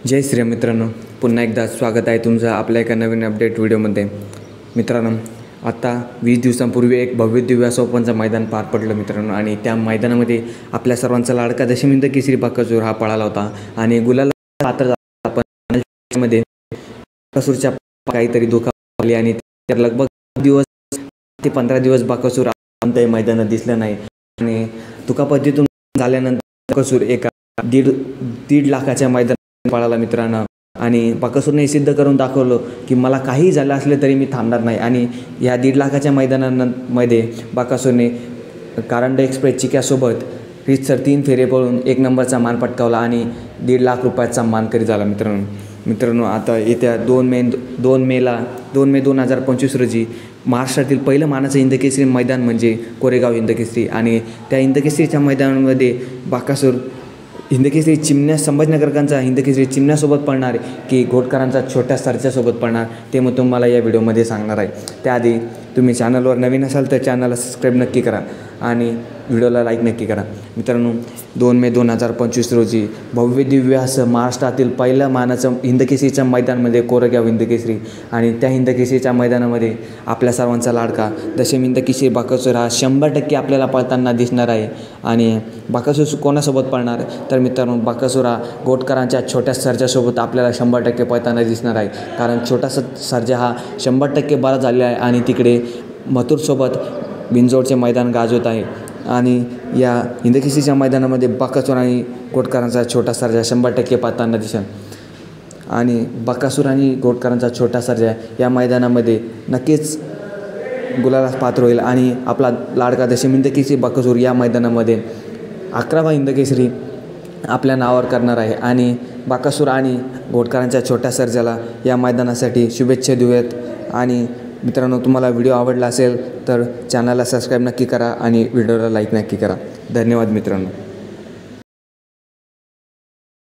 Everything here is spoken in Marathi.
जय श्रीराम मित्रांनो, पुन्हा एकदा स्वागत आहे तुमचं आपल्या एका नवीन अपडेट व्हिडिओमध्ये. मित्रांनो, आता 20 दिवसांपूर्वी एक भव्य दिव्य असं ओपनचं मैदान पार पडलं मित्रांनो. आणि त्या मैदानामध्ये आपल्या सर्वांचा लाडका दशमिंद केसरी बकासूर हा पळाला होता आणि गुलाला पात्र झाला. पण मध्ये बकासूरच्या काहीतरी दुखापली आणि त्या लगभग दिवस ते 15 दिवस बकासूर कोणत्याही मैदानात दिसलं नाही. आणि दुखापतीतून झाल्यानंतर बकासूर एका दीड लाखाच्या मैदानात पळाला मित्रांनो. आणि बकासूरने सिद्ध करून दाखवलं की मला काही झालं असले तरी मी थांबणार नाही. आणि या 1.5 लाखाच्या मैदानामध्ये बकासूरने कारंडा एक्सप्रेस चिक्यासोबत रीतसर 3 फेरे पळून 1 नंबरचा मान पटकावला आणि 1.5 लाख रुपयाचा मानकरी झाला मित्रांनो. आता येत्या 2 मे 2025 रोजी महाराष्ट्रातील पहिलं मानाचं हिंदकेसरी मैदान म्हणजे कोरेगाव हिंदकेसरी. आणि त्या हिंदकेसरीच्या मैदानामध्ये बकासूर हिंदकेसरी चिमण्या संभाजीनगरकरांचा हिंदकेसरी चिमण्यासोबत पळणार की घोटकरांचा छोट्या सरच्यासोबत पळणार ते मग तुम्हाला या व्हिडिओमध्ये सांगणार आहे. त्याआधी तुम्ही चॅनलवर नवीन असाल तर चॅनलला सबस्क्राईब नक्की करा आणि व्हिडिओला लाईक नक्की करा. मित्रांनो, 2 मे 2025 रोजी भव्य दिव्य असं महाराष्ट्रातील पहिलं मानाचं हिंदकेसरीच्या मैदानामध्ये कोरेगाव हिंदकेसरी. आणि त्या हिंदकेसरीच्या मैदानामध्ये आपल्या सर्वांचा लाडका दशमिंद केसरी बकासूर हा 100% आपल्याला पळताना दिसणार आहे. आणि बकासूर कोणासोबत पळणार तर मित्रांनो, बकासूर हा घोटकरांच्या छोट्या सर्जासोबत आपल्याला 100% पळताना दिसणार आहे. कारण छोटासा सर्जा हा 100% बरा झालेला आहे आणि तिकडे मथुरसोबत बिनजोडचे मैदान गाजवत आहे. आणि या हिंदकेसरीच्या मैदानामध्ये बकासूर आणि घोटकरांचा छोटा सर्जा 100% पळताना दिसेल. आणि बकासूर आणि घोटकरांचा छोटा सर्जा या मैदानामध्ये नक्कीच गुलालास पात्र होईल. आणि आपला लाडका दशमिंद केसरी बकासूर या मैदानामध्ये 11वा हिंदकेसरी आपल्या नावावर करणार आहे. आणि बकासूर आणि घोटकरांच्या छोट्या सर्जाला या मैदानासाठी शुभेच्छा देऊयात. आणि मित्रांनो, तुम्हाला व्हिडिओ आवडला असेल तर चॅनलला सबस्क्राईब नक्की करा आणि व्हिडिओला लाईक नक्की करा. धन्यवाद मित्रांनो.